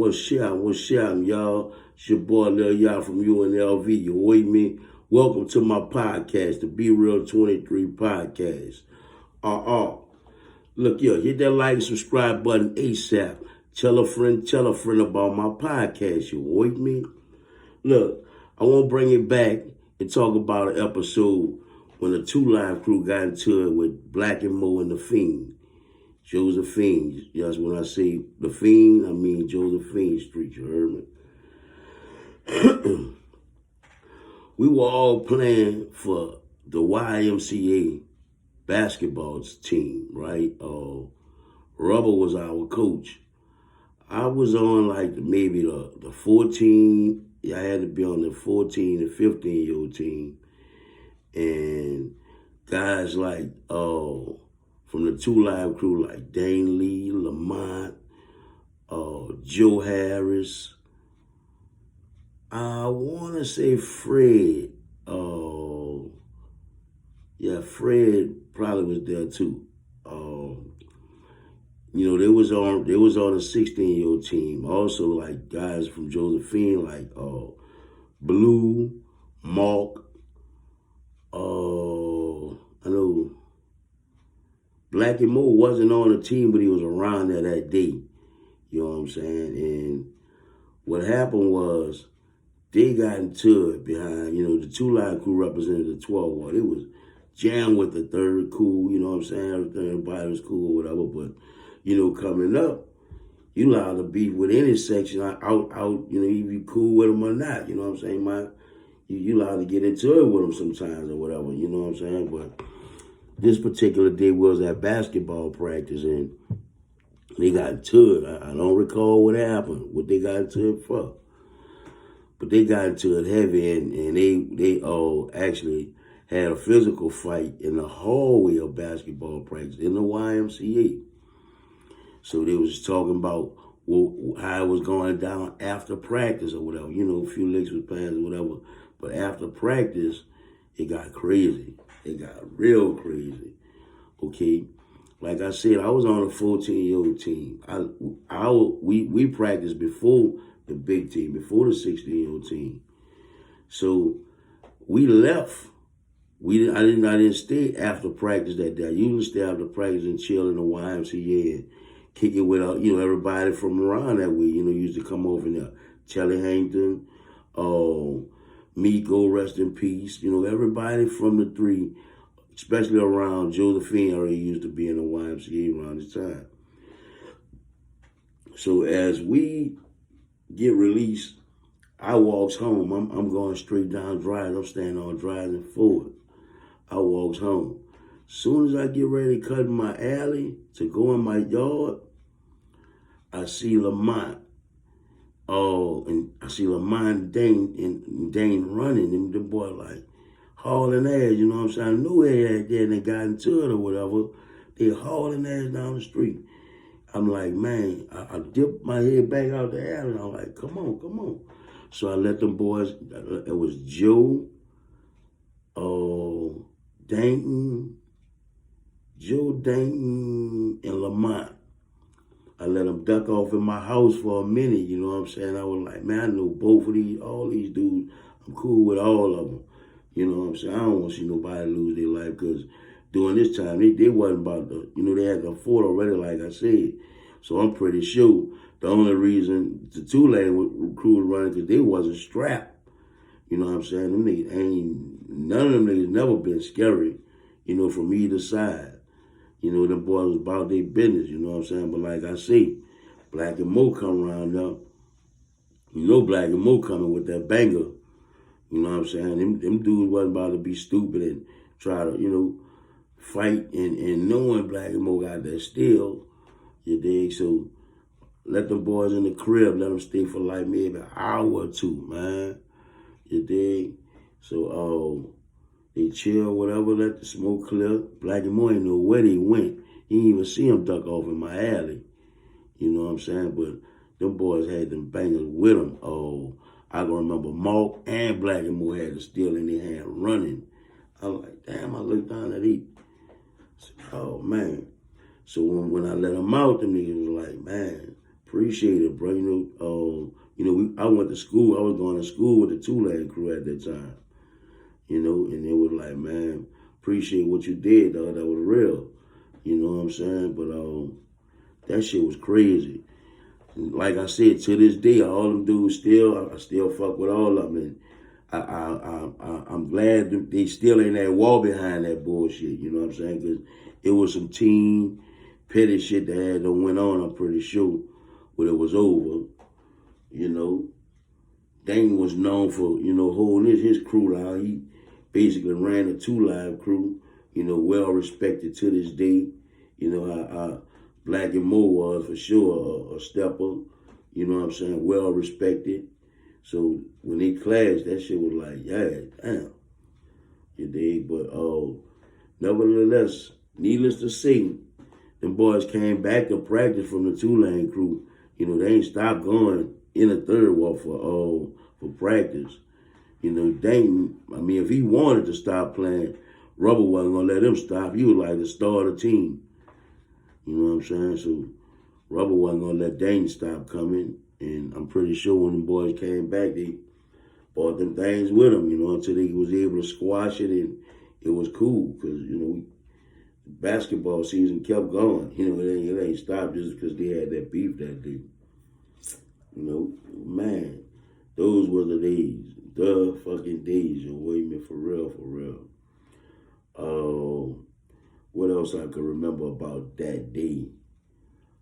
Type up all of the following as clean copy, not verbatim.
What's up, y'all? It's your boy Lil Ya from UNLV. You with me? Welcome to my podcast, the Be Real 23 podcast. Look here, hit that like and subscribe button ASAP. Tell a friend about my podcast. You with me? Look, I want to bring it back and talk about an episode when the Tulane Crew got into it with Black and Mo and the Phine. Josephine. Yes, when I say the Phine, I mean Josephine Street, you heard me? We were all playing for the YMCA basketball team, right? Rubber was our coach. I was on like maybe the 14, I had to be on the 14 and 15-year-old team. And guys like, from the Tulane Crew, like Dane Lee, Lamont, Joe Harris. I want to say Fred. Fred probably was there too. They was on a 16-year-old team. Also, like guys from Josephine, like Blue, Mark. I know. Black and Mo wasn't on the team, but he was around there that day. You know what I'm saying? And what happened was they got into it behind, the Tulane Crew represented the 12 ward. It was jammed with the third crew, you know what I'm saying? Everybody was cool or whatever. But, coming up, you allowed to beef with any section out, if you cool with them or not. You know what I'm saying? You allowed to get into it with them sometimes or whatever, you know what I'm saying? But this particular day was at basketball practice, and they got into it. I don't recall what happened, what they got into it for. But they got into it heavy, and they all actually had a physical fight in the hallway of basketball practice in the YMCA. So they was talking about how it was going down after practice or whatever. A few licks was passed or whatever. But after practice, it got crazy. It got real crazy, okay? Like I said, I was on a 14-year-old team. We practiced before the big team, before the 16-year-old team. So we left. I didn't stay after practice that day. I usually stay after practice and chill in the YMCA and kick it with everybody from around that way. Used to come over there. Charlie Hankton, Miko, rest in peace. Everybody from the three, especially around Josephine, already used to be in the YMCA around this time. So as we get released, I walks home. I'm going straight down Drive. I'm standing on Drive and Forward. I walks home. Soon as I get ready to cut in my alley to go in my yard, I see Lamont. And I see Lamont and Dane running, and the boy like hauling ass, you know what I'm saying? I knew they had there and they got into it or whatever. They hauling ass down the street. I'm like, man, I dipped my head back out the alley, and I'm like, come on. So I let them boys, it was Joe Danton, and Lamont. I let them duck off in my house for a minute, you know what I'm saying? I was like, man, I know all these dudes. I'm cool with all of them. You know what I'm saying? I don't want to see nobody lose their life because during this time, they wasn't about to, they had the fort already, like I said. So I'm pretty sure the only reason the Tulane Crew was running because they wasn't strapped. You know what I'm saying? None of them niggas never been scary, from either side. Them boys was about their business, you know what I'm saying? But like I say, Black and Mo come around now. Black and Mo coming with that banger. You know what I'm saying? Them dudes wasn't about to be stupid and try to, fight and knowing Black and Mo got that steel, you dig? So let them boys in the crib, let them stay for like maybe an hour or two, man. You dig? So, they chill, whatever, let the smoke clear. Black and Mo ain't know where they went. He didn't even see him duck off in my alley. You know what I'm saying? But them boys had them bangers with them. I can remember Mark and Black and Mo had the steel in their hand running. I was like, damn, I looked down at it. Oh, man. So when I let them out, them niggas was like, man, Appreciate it, bro. I went to school. I was going to school with the Tulane Crew at that time. And it was like, man, appreciate what you did, though. That was real. You know what I'm saying? But that shit was crazy. Like I said, to this day, all them dudes I still fuck with all of them. And I'm glad that they still ain't that wall behind that bullshit. You know what I'm saying? Because it was some team petty shit that had to went on, I'm pretty sure, when it was over. Dane was known for, holding his crew down. He basically ran a Tulane Crew, well respected to this day. How Black and Mo was for sure a stepper, you know what I'm saying, well respected. So when they clashed, that shit was like, yeah, damn. You dig? But nevertheless, needless to say, them boys came back to practice from the Tulane Crew. They ain't stopped going in the third wall for practice. Dayton, if he wanted to stop playing, Rubber wasn't gonna let him stop. He was like the star of the team. You know what I'm saying? So Rubber wasn't gonna let Dayton stop coming. And I'm pretty sure when the boys came back, they brought them things with them, until they was able to squash it, and it was cool because, basketball season kept going. It ain't stopped just because they had that beef that day. Man, those were the days. The fucking days, man, for real, for real. What else I can remember about that day?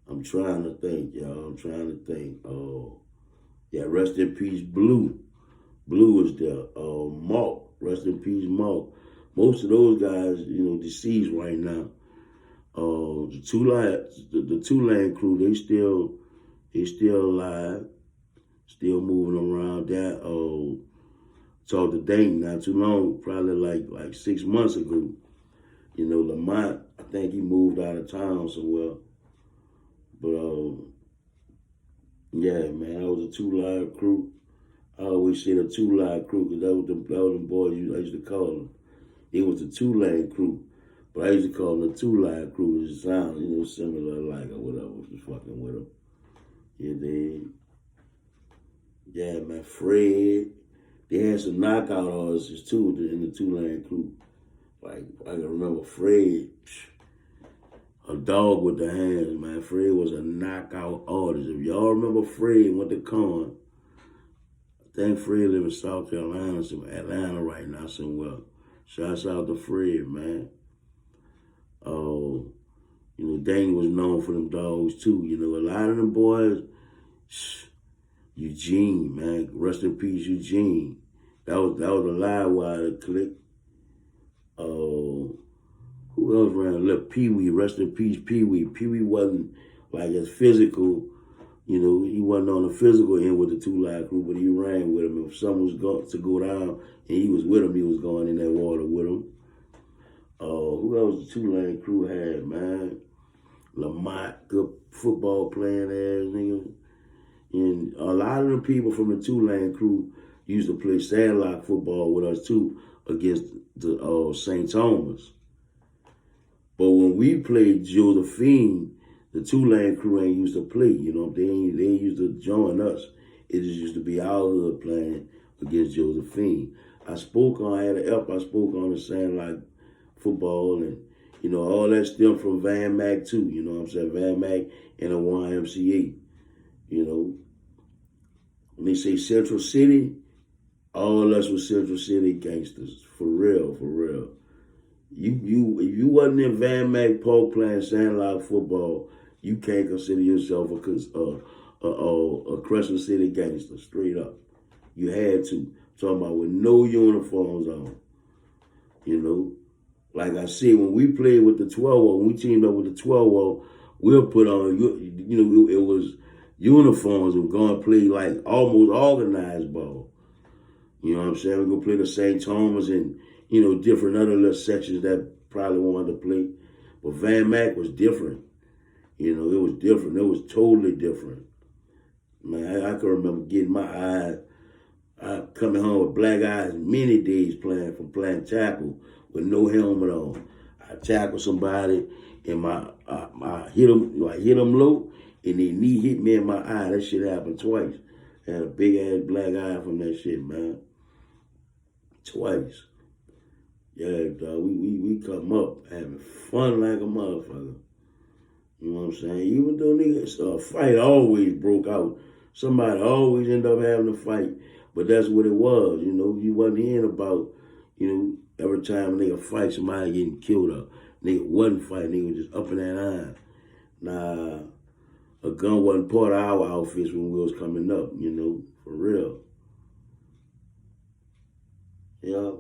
I'm trying to think, y'all. Yeah, rest in peace, Blue. Blue was there. Mark, rest in peace, Mark. Most of those guys, deceased right now. The Tulane Crew, they still alive, still moving around. That talked to Dayton not too long, probably like 6 months ago. Lamont, I think he moved out of town somewhere. But yeah, man, that was a Tulane Crew. I always say the Tulane Crew because that was them boys I used to call them. It was the Tulane Crew. But I used to call them the Tulane Crew. It sounds, similar like or whatever. Just fucking with them. Yeah, man, Fred. They had some knockout artists too in the Tulane Crew. Like, I can remember Fred, a dog with the hands, man. Fred was a knockout artist. If y'all remember Fred went to Con, I think Fred live in South Carolina, Atlanta right now somewhere. Shouts out to Fred, man. Dane was known for them dogs too. A lot of them boys, Eugene, man, rest in peace, Eugene. That was a live wire click. Who else ran? Look, Pee Wee, rest in peace, Pee Wee. Pee Wee wasn't like as physical, he wasn't on the physical end with the Tulane Crew, but he ran with him. If something was going to go down and he was with him, he was going in that water with him. Who else the Tulane Crew had, man? Lamont, good football playing ass nigga. And a lot of the people from the Tulane Crew used to play sandlot football with us too against the St. Thomas. But when we played Josephine, the Tulane Crew ain't used to play. They ain't used to join us. It just used to be our hood playing against Josephine. I spoke on the sandlot football and, all that stemmed from Van Mac too. You know what I'm saying? Van Mac and the YMCA. When they say Central City, all us was Central City gangsters. For real, for real. If you wasn't in Van Mac Park playing sandlot football, you can't consider yourself a Crescent City gangster, straight up. You had to. Talking about with no uniforms on. Like I said, when we played with the 12-0, when we teamed up with the 12-0, we'll put on, it was uniforms and going to play like almost organized ball. You know what I'm saying? We're going to play the St. Thomas and, different other little sections that probably wanted to play. But Van Mac was different. It was different. It was totally different. Man, I can remember getting my eyes, coming home with black eyes many days playing tackle with no helmet on. I tackle somebody and I hit them low and their knee hit me in my eye. That shit happened twice. I had a big ass black eye from that shit, man. Twice. Yeah, dog. We come up having fun like a motherfucker. You know what I'm saying? Even though niggas, a fight always broke out. Somebody always end up having a fight. But that's what it was, you know. You wasn't hearing about, you know, every time a nigga fight, somebody getting killed up. Nigga wasn't fighting, nigga was just up in that line. Nah, a gun wasn't part of our outfits when we was coming up, you know, for real. Yeah.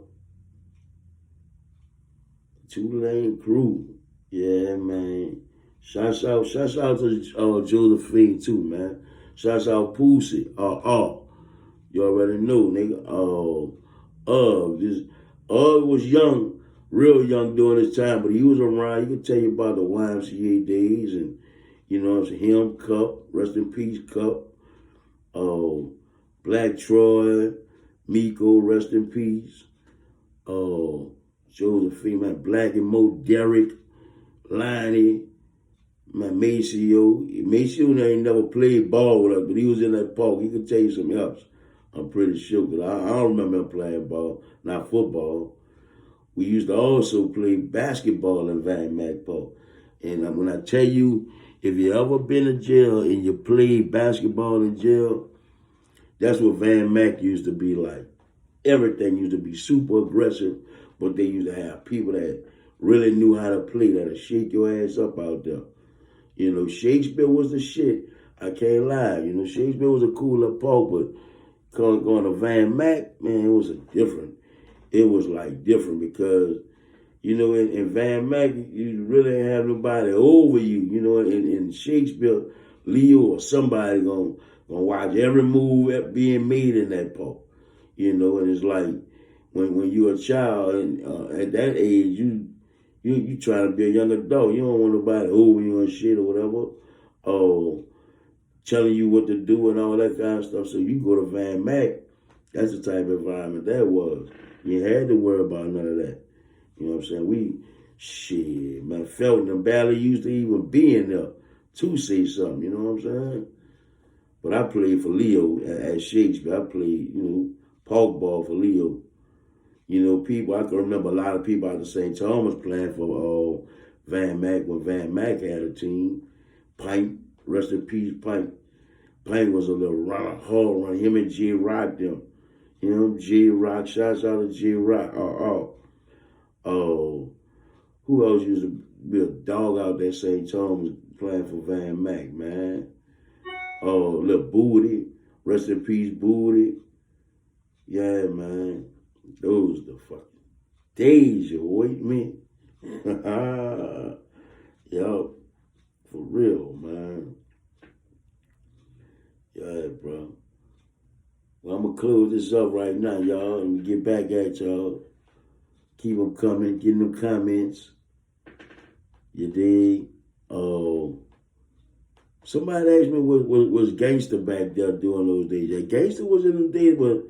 Tulane Crew. Yeah, man. Shouts out to Josephine too, man. Shouts out Pussy. You already know, nigga. This was young, real young during this time, but he was around. He could tell you about the YMCA days and, you know what I'm saying, him, Cup, rest in peace, Cup. Black Troy, Miko, rest in peace. Josephine, man, Black and Mo, Derek, Lonnie, man, Maceo. Maceo ain't never played ball with us, but he was in that park. He could tell you some else. I'm pretty sure, because I don't remember him playing ball, not football. We used to also play basketball in Van Mac Park. And when I tell you, if you ever been in jail and you played basketball in jail, that's what Van Mac used to be like. Everything used to be super aggressive, but they used to have people that really knew how to play, that'll shake your ass up out there. You know, Shakespeare was the shit. I can't lie. You know, Shakespeare was a cool little park, but going to Van Mac, man, it was like different because, you know, in Van Mac, you really didn't have nobody over you. You know, in Shakespeare, Leo or somebody gonna watch every move being made in that park. You know, and it's like when you're a child and at that age, you trying to be a young adult. You don't want nobody over you and shit or whatever. Telling you what to do and all that kind of stuff. So you go to Van Mac, that's the type of environment that was. You had to worry about none of that. You know what I'm saying? Man, Felton and Bally used to even be in there to say something, you know what I'm saying? But I played for Leo at Shakespeare. I played, you know, park ball for Leo. You know, I can remember a lot of people out of St. Thomas playing for Van Mac when Van Mac had a team. Pint, rest in peace, Pint. Pint was a little hard run. Him and J Rock them. You know, J Rock, shouts out to J Rock. Who else used to be a dog out there St. Thomas playing for Van Mac, man? Little Booty, rest in peace, Booty. Yeah, man. Those the fucking days, you wait me. Yo, for real, man. Yeah, bro. Well, I'm going to close this up right now, y'all, and get back at y'all. Keep them coming, getting them comments. You dig? Somebody asked me, was Gangsta back there during those days? Yeah, Gangsta was in the days, but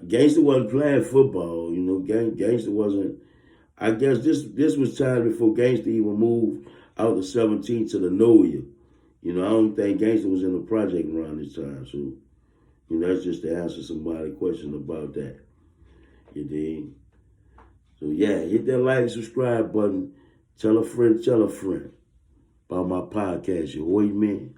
Gangsta wasn't playing football. You know, Gangsta wasn't. I guess this was time before Gangsta even moved out the 17 to the NOYA. You know, I don't think Gangsta was in the project around this time. So, you know, that's just to answer somebody's question about that. You dig? So, yeah, hit that like and subscribe button. Tell a friend about my podcast. You heard me?